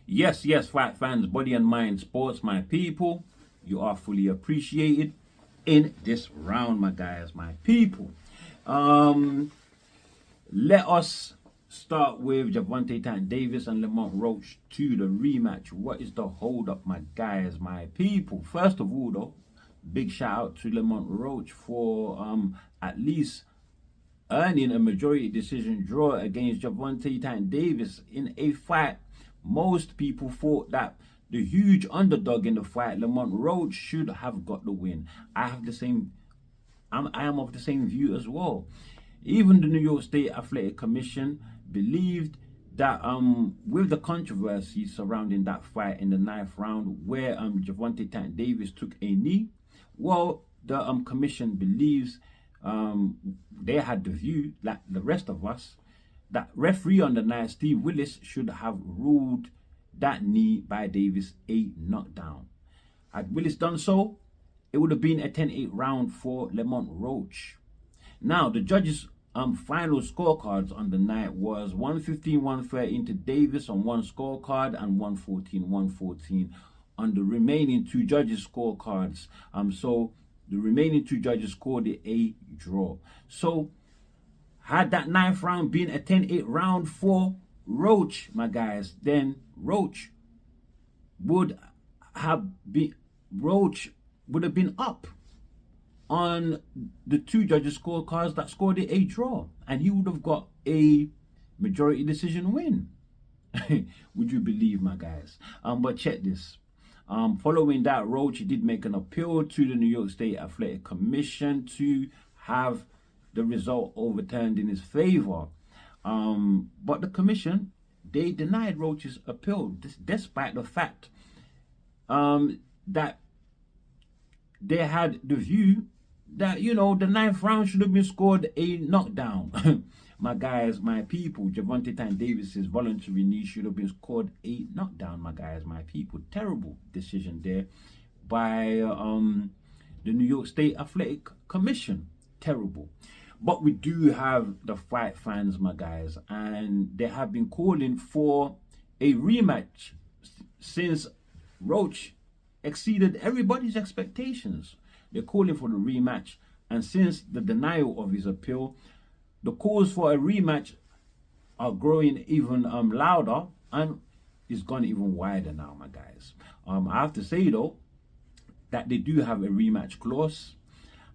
Yes, yes, fight fans, body and mind sports, my people. You are fully appreciated in this round, my guys, my people. Um, Let us start with Gervonta Davis and Lemont Roach to the rematch. What is the hold up, my guys, my people? First of all, though, big shout out to Lemont Roach for at least earning a majority decision draw against Gervonta Davis in a fight. Most people thought that the huge underdog in the fight, Lemont Roach, should have got the win. I am of the same view as well. Even the New York State Athletic Commission believed that with the controversy surrounding that fight in the 9th round where Gervonta Davis took a knee, well, the commission believes they had the view, like the rest of us, that referee on the night, Steve Willis, should have ruled that knee by Davis a knockdown. Had Willis done so, it would have been a 10-8 round for Lemont Roach. Now, the judges' final scorecards on the night was 115-113 to Davis on one scorecard and 114-114 on the remaining two judges' scorecards. So the remaining two judges scored it a draw. So had that 9th round been a 10-8 round for Roach, my guys, then Roach would have been up on the two judges' scorecards that scored it a draw, and he would have got a majority decision win. Would you believe, my guys? But check this. Following that, Roach did make an appeal to the New York State Athletic Commission to have the result overturned in his favor. But the commission, they denied Roach's appeal, despite the fact that they had the view that, the 9th round should have been scored a knockdown. My guys, my people, Gervonta Davis's voluntary knee should have been scored a knockdown, my guys, my people. Terrible decision there by the New York State Athletic Commission. Terrible. But we do have the fight fans, my guys, and they have been calling for a rematch since Roach exceeded everybody's expectations. They're calling for the rematch, and since the denial of his appeal, the calls for a rematch are growing even louder, and it's gone even wider now, my guys. I have to say though that they do have a rematch clause,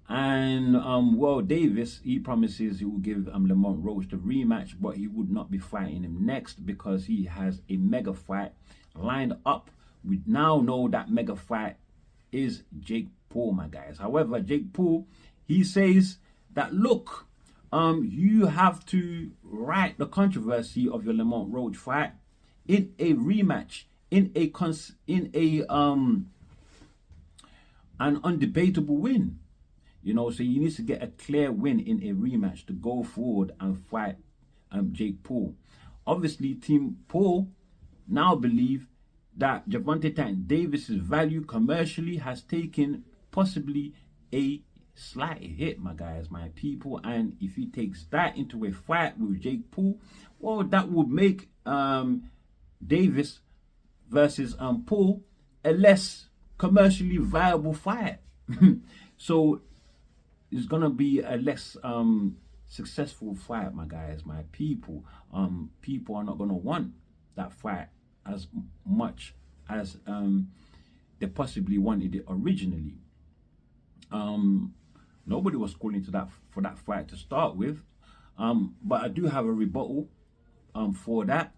and well, Davis, he promises he will give Lemont Roach the rematch, but he would not be fighting him next because he has a mega fight lined up. We now know that mega fight is Jake Paul, my guys. However, Jake Paul, he says that, look, you have to write the controversy of your Lemont Roach fight in a rematch, in an undebatable win. So he needs to get a clear win in a rematch to go forward and fight Jake Paul. Obviously, Team Paul now believe that Gervonta Davis's value commercially has taken possibly a slight hit, my guys, my people. And if he takes that into a fight with Jake Paul, well, that would make Davis versus Paul a less commercially viable fight. So it's gonna be a less successful fight, my guys, my people. People are not gonna want that fight as much as they possibly wanted it originally. Nobody was calling for that fight to start with, but I do have a rebuttal for that.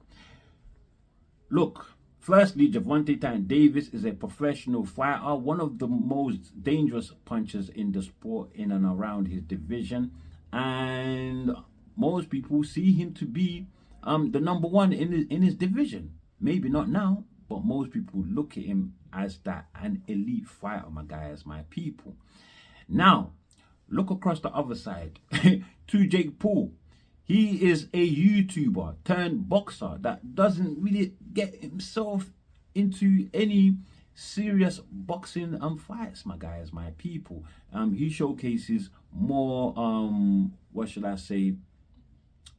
Look, firstly, Gervonta Davis is a professional fighter, one of the most dangerous punchers in the sport in and around his division, and most people see him to be the number one in his division. Maybe not now, but most people look at him as an elite fighter, my guys, my people. Now, look across the other side to Jake Paul. He is a YouTuber turned boxer that doesn't really get himself into any serious boxing fights, my guys, my people. He showcases more what should I say,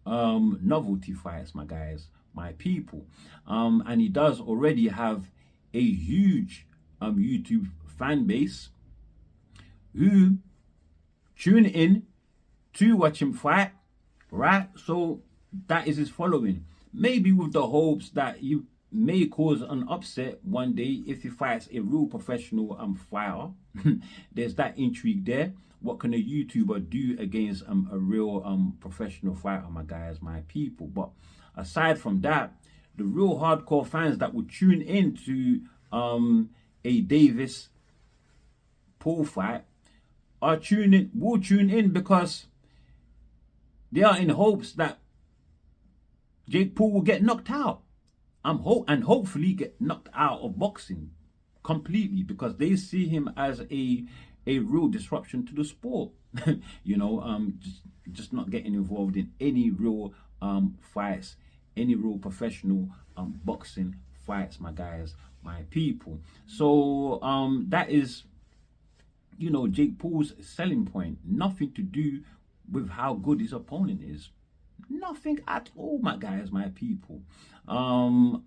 novelty fights, my guys, my people. And he does already have a huge YouTube fan base who tune in to watch him fight, right? So that is his following. Maybe with the hopes that you may cause an upset one day if he fights a real professional fighter. There's that intrigue there. What can a YouTuber do against a real professional fighter, my guys, my people? But aside from that, the real hardcore fans that would tune in to a Davis Paul fight will tune in because they are in hopes that Jake Paul will get knocked out. And hopefully get knocked out of boxing completely, because they see him as a real disruption to the sport. You know, just not getting involved in any real fights, any real professional boxing fights, my guys, my people. So that is, you know, Jake Paul's selling point. Nothing to do with how good his opponent is. Nothing at all, my guys, my people. All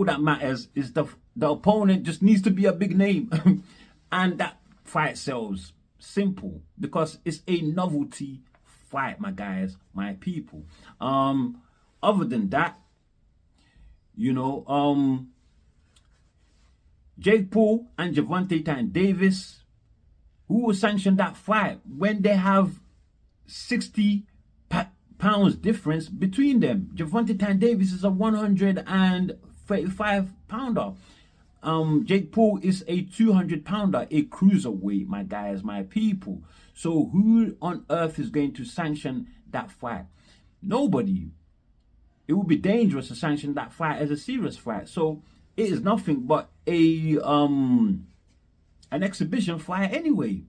that matters is the opponent just needs to be a big name. And that fight sells. Simple. Because it's a novelty fight, my guys, my people. Other than that, you know, Jake Paul and Gervonta Davis, who will sanction that fight when they have 60 pounds difference between them? Gervonta Davis is a 135 pounder. Jake Paul is a 200 pounder, a cruiserweight, my guys, my people. So who on earth is going to sanction that fight? Nobody. It would be dangerous to sanction that fight as a serious fight. So it is nothing but a an exhibition fight anyway.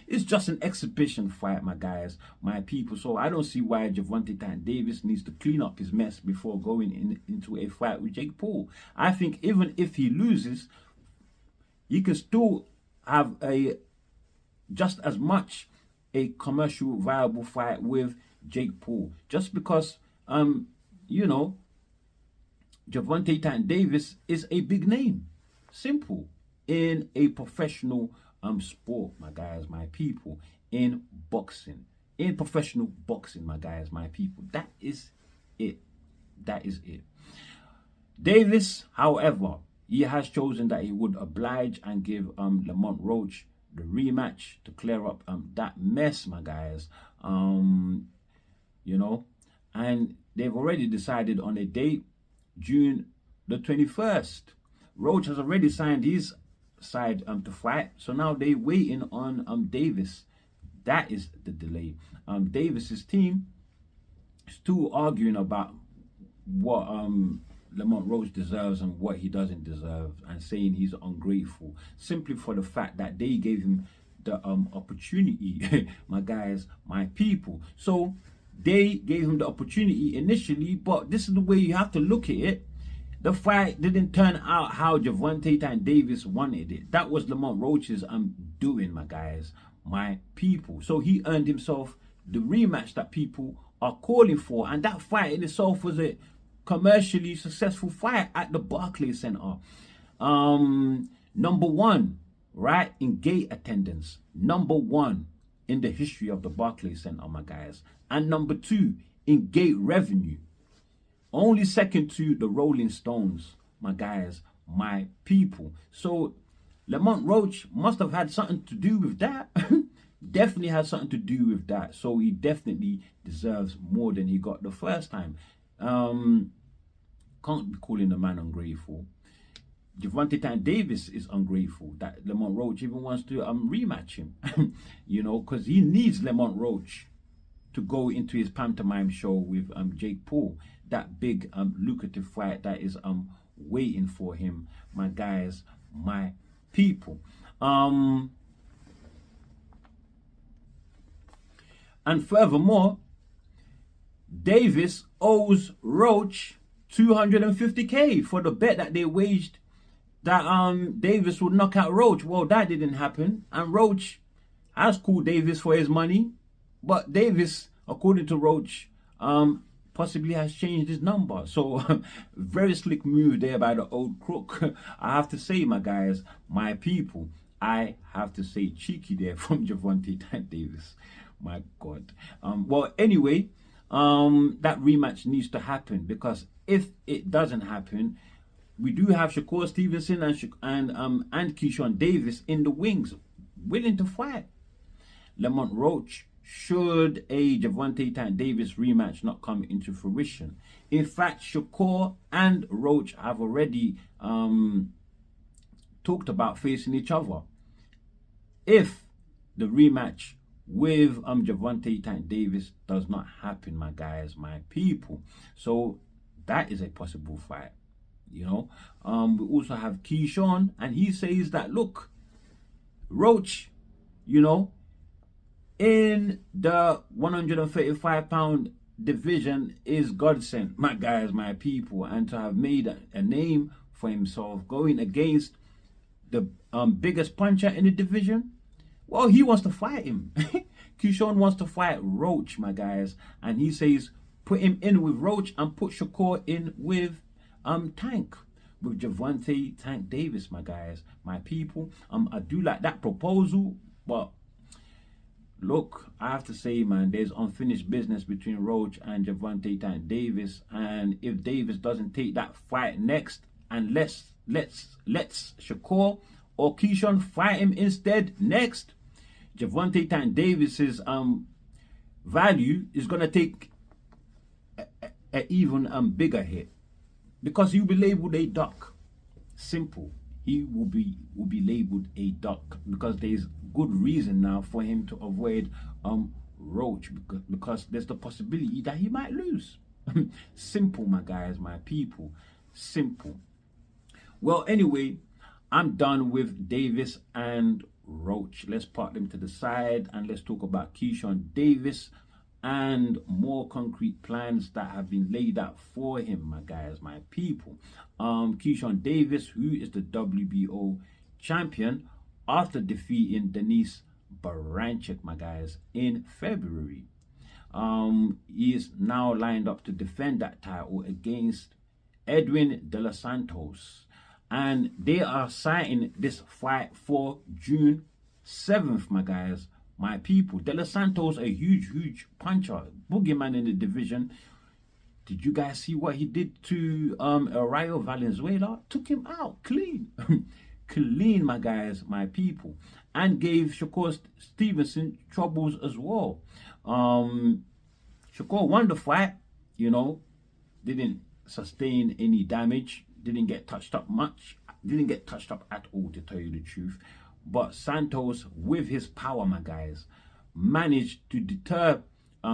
It's just an exhibition fight, my guys, my people. So I don't see why Gervonta Davis needs to clean up his mess before going into a fight with Jake Paul. I think even if he loses, he can still have a just as much a commercial viable fight with Jake Paul. Just because, you know, Gervonta Davis is a big name. Simple. In a professional sport, my guys, my people, in boxing, in professional boxing, my guys, my people. That is it. That is it. Davis, however, he has chosen that he would oblige and give Lemont Roach the rematch to clear up that mess, my guys. You know, and they've already decided on a date, June the 21st. Roach has already signed his side to fight, so now they waiting on Davis. That is the delay. Davis's team is still arguing about what Lemont Roach deserves and what he doesn't deserve, and saying he's ungrateful simply for the fact that they gave him the opportunity. My guys, my people. So they gave him the opportunity initially, but this is the way you have to look at it. The fight didn't turn out how Gervonta Davis wanted it. That was Lemont Roach's doing, my guys, my people. So he earned himself the rematch that people are calling for. And that fight in itself was a commercially successful fight at the Barclays Center. Number one, right, in gate attendance. Number one in the history of the Barclays Center, my guys. And number two, in gate revenue. Only second to the Rolling Stones, my guys, my people. So Lemont Roach must have had something to do with that. Definitely has something to do with that. So he definitely deserves more than he got the first time. Can't be calling the man ungrateful. Gervonta Davis is ungrateful that Lemont Roach even wants to rematch him. You know, because he needs Lemont Roach to go into his pantomime show with Jake Paul. That big lucrative fight that is waiting for him, my guys, my people. And furthermore, Davis owes Roach $250K for the bet that they waged that Davis would knock out Roach. Well, that didn't happen, and Roach has called Davis for his money, but Davis, according to Roach, possibly has changed his number. So very slick move there by the old crook. I have to say, my guys, my people, I have to say cheeky there from Gervonta Davis. My God. Well, anyway, that rematch needs to happen, because if it doesn't happen, we do have Shakur Stevenson and Keyshawn Davis in the wings, willing to fight. Lemont Roach, should a Gervonta Davis rematch not come into fruition. In fact, Shakur and Roach have already talked about facing each other. If the rematch with Gervonta Davis does not happen, my guys, my people. So that is a possible fight. You know, we also have Keyshawn, and he says that, look, Roach, you know, in the 135-pound division is godsend, my guys, my people, and to have made a name for himself going against the biggest puncher in the division. Well, he wants to fight him. Keyshawn wants to fight Roach, my guys, and he says put him in with Roach and put Shakur in with Tank, with Gervonta Davis, my guys, my people. I do like that proposal, but look, I have to say, man, there's unfinished business between Roach and Gervonta Davis, and if Davis doesn't take that fight next, and let's Shakur or Keyshawn fight him instead next, Gervonta Davis's value is gonna take a even bigger hit, because he'll be labeled a duck. Simple. He will be labeled a duck, because there's good reason now for him to avoid Roach, because there's the possibility that he might lose. Simple, my guys, my people. Simple. Well, anyway, I'm done with Davis and Roach. Let's park them to the side and let's talk about Keyshawn Davis and more concrete plans that have been laid out for him, my guys, my people. Keyshawn Davis, who is the WBO champion after defeating Denise Baranchik, my guys, in February. He is now lined up to defend that title against Edwin De La Santos, and they are citing this fight for June 7th, my guys, my people. De La Santos, a huge puncher, boogeyman in the division. Did you guys see what he did to Rayo Valenzuela? Took him out clean. Clean, my guys, my people. And gave Shakur Stevenson troubles as well. Shakur won the fight, you know, didn't sustain any damage, didn't get touched up much, didn't get touched up at all, to tell you the truth. But Santos, with his power, my guys, managed to deter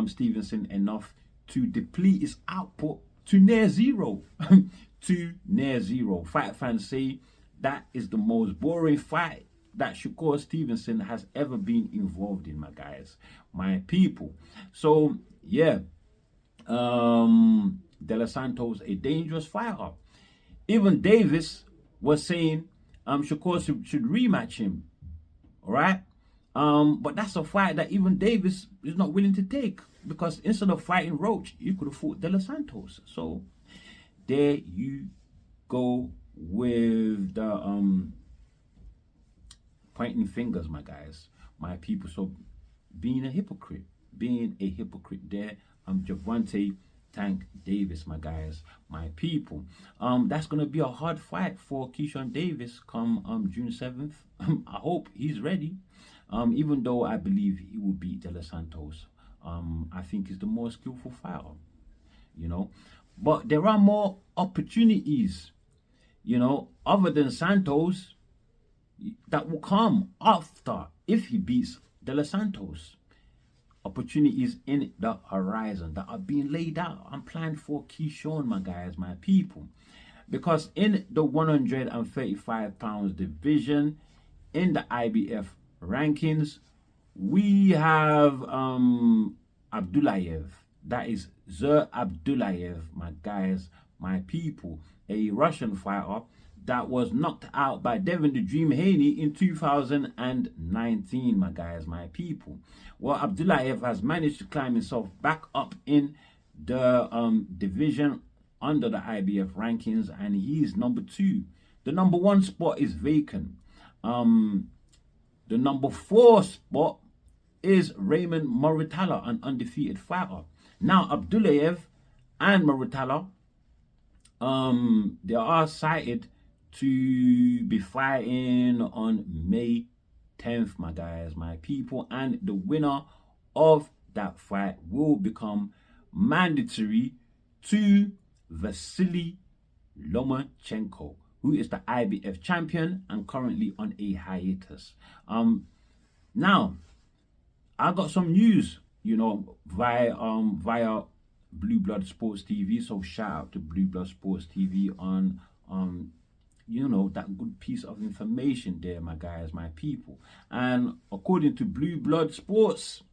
Stevenson enough to deplete his output to near zero. To near zero. Fight fans say that is the most boring fight that Shakur Stevenson has ever been involved in, my guys, my people. So yeah, De La Santos, a dangerous fighter. Even Davis was saying Shakur should rematch him. All right, but that's a fight that even Davis is not willing to take, because instead of fighting Roach, you could have fought De La Santos. So there you go with the pointing fingers, my guys, my people. So being a hypocrite there. Gervonta Davis, my guys, my people. That's gonna be a hard fight for Keyshawn Davis come June 7th. I hope he's ready. Even though I believe he will beat De La Santos. I think he's the more skillful fighter, you know. But there are more opportunities, you know, other than Santos, that will come after if he beats De La Santos. Opportunities in the horizon that are being laid out and planned for Keyshawn, my guys, my people. Because in the 135 pounds division, in the IBF rankings, we have Abdullayev. That is Zer Abdullayev, my guys, my people. A Russian fighter that was knocked out by Devin the Dream Haney in 2019, my guys, my people. Well, Abdullayev has managed to climb himself back up in the division under the IBF rankings, and he's number 2. The number 1 spot is vacant. The number 4 spot is Raymond Muratalla, an undefeated fighter. Now, Abdullayev and Muratalla, they are cited to be fighting on May 10th, my guys, my people, and the winner of that fight will become mandatory to Vasily Lomachenko, who is the IBF champion and currently on a hiatus. Now, I got some news, you know, via Blue Blood Sports TV. So shout out to Blue Blood Sports TV on you know, that good piece of information there, my guys, my people. And according to Blue Blood Sports,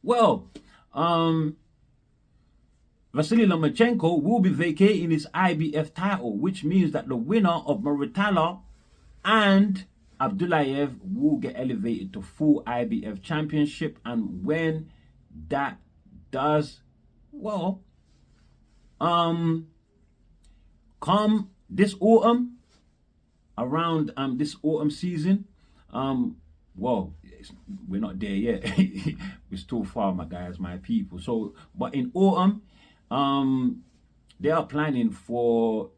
well, Vasily Lomachenko will be vacating his IBF title, which means that the winner of Muratalla and Abdullayev will get elevated to full IBF championship. And when that does, well, come this autumn, around this autumn season, well, we're not there yet. We're still far, my guys, my people. So, but in autumn, they are planning for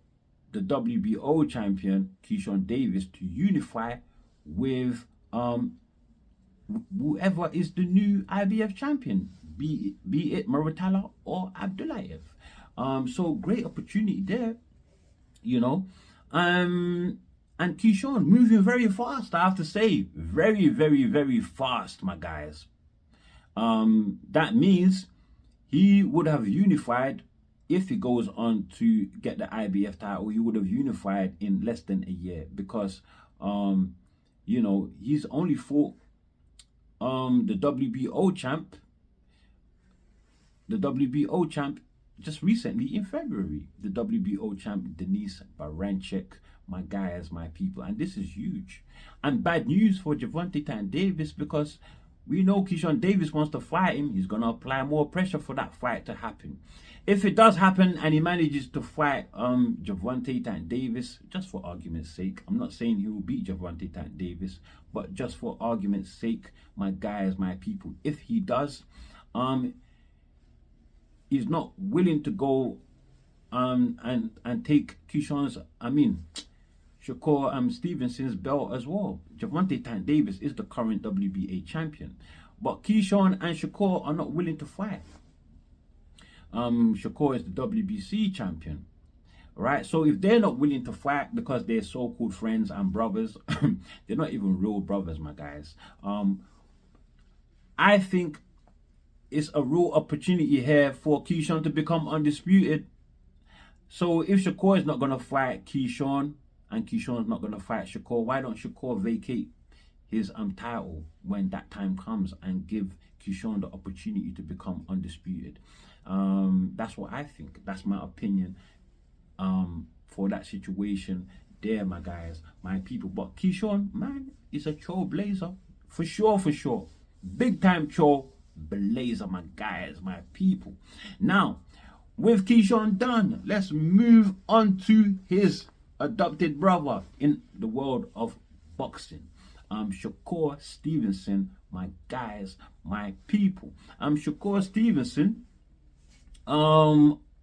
the WBO champion Keyshawn Davis to unify with whoever is the new IBF champion, be it Muratalla or Abdullayev. So great opportunity there, you know. And Keyshawn moving very fast, I have to say. Very, very, very fast, my guys. That means he would have unified, if he goes on to get the IBF title, he would have unified in less than a year. Because, you know, he's only fought the WBO champ just recently in February. The WBO champ, Denise Baranchek, my guys, my people. And this is huge. And bad news for Gervonta Davis, because we know Keyshawn Davis wants to fight him. He's going to apply more pressure for that fight to happen. If it does happen and he manages to fight Gervonta Davis, just for argument's sake, I'm not saying he will beat Gervonta Davis, but just for argument's sake, my guys, my people, if he does, he's not willing to go and take Keyshawn's, Shakur Stevenson's belt as well. Gervonta Davis is the current WBA champion, but Keyshawn and Shakur are not willing to fight. Shakur is the WBC champion, right? So if they're not willing to fight because they're so-called friends and brothers, they're not even real brothers, my guys. I think it's a real opportunity here for Keyshawn to become undisputed. So if Shakur is not going to fight Keyshawn, and Keyshawn's not going to fight Shakur, why don't Shakur vacate his title when that time comes and give Keyshawn the opportunity to become undisputed? That's what I think. That's my opinion for that situation there, my guys, my people. But Keyshawn, man, is a trailblazer. For sure, for sure. Big time trailblazer, my guys, my people. Now, with Keyshawn done, let's move on to his adopted brother in the world of boxing, Shakur Stevenson, my guys, my people. Shakur Stevenson,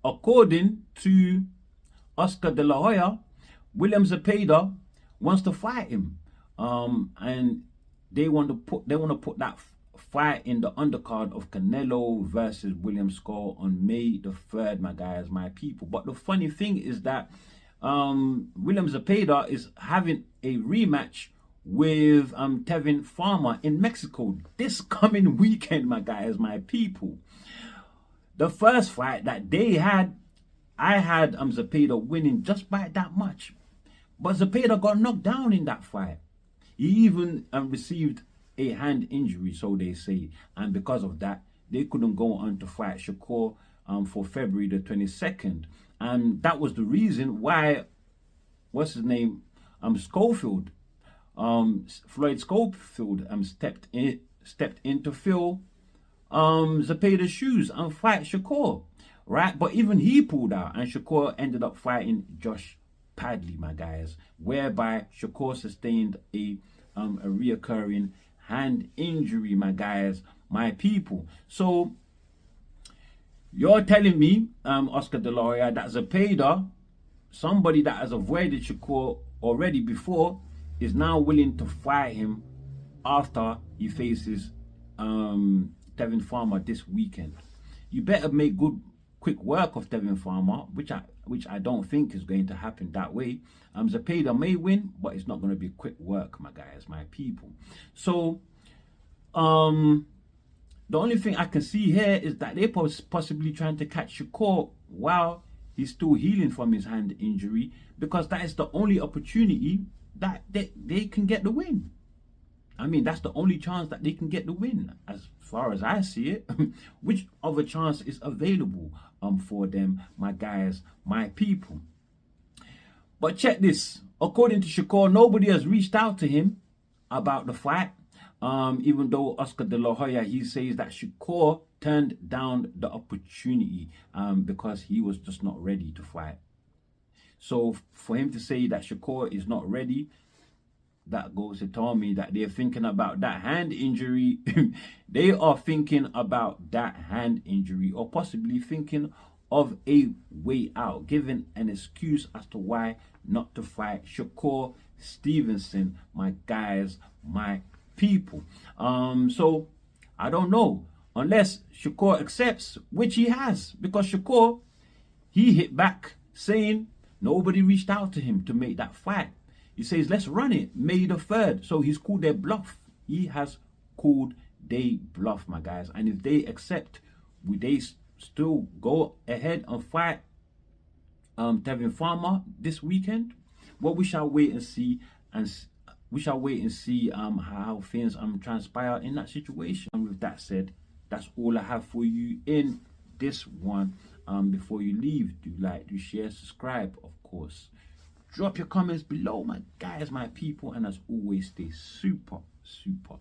according to Oscar De La Hoya, William Zepeda wants to fight him, and they want to put that fight in the undercard of Canelo versus William Skull on May the 3rd, my guys, my people. But the funny thing is that William Zepeda is having a rematch with Tevin Farmer in Mexico this coming weekend, my guys, my people. The first fight that they had, I had Zepeda winning just by that much. But Zepeda got knocked down in that fight. He even received a hand injury, so they say. And because of that, they couldn't go on to fight Shakur for February the 22nd. And that was the reason why, what's his name, Schofield, Floyd Schofield stepped in to fill Zepeda's shoes and fight Shakur. right? But even he pulled out, and Shakur ended up fighting Josh Padley, my guys, whereby Shakur sustained a reoccurring hand injury, my guys, my people. So you're telling me, Oscar De La Hoya, that Zepeda, somebody that has avoided Shakur already before, is now willing to fight him after he faces Tevin Farmer this weekend. You better make quick work of Tevin Farmer, which I don't think is going to happen that way. Zepeda may win, but it's not going to be quick work, my guys, my people. So the only thing I can see here is that they're possibly trying to catch Shakur while he's still healing from his hand injury, because that is the only opportunity that they can get the win. I mean, that's the only chance that they can get the win, as far as I see it. Which other chance is available for them, my guys, my people? But check this. According to Shakur, nobody has reached out to him about the fight. Even though Oscar De La Hoya, he says that Shakur turned down the opportunity because he was just not ready to fight. So for him to say that Shakur is not ready, that goes to tell me that they're thinking about that hand injury. They are thinking about that hand injury, or possibly thinking of a way out, giving an excuse as to why not to fight Shakur Stevenson, my guys, my people. So I don't know, unless Shakur accepts, which he has, because Shakur, he hit back saying nobody reached out to him to make that fight. He says, let's run it, May the 3rd. So he's called their bluff. He has called their bluff, my guys. And if they accept, would they still go ahead and fight Tevin Farmer this weekend? Well, we shall wait and see, and how things transpire in that situation. And with that said, that's all I have for you in this one. Before you leave, do like, do share, subscribe, of course. Drop your comments below, my guys, my people, and as always, stay super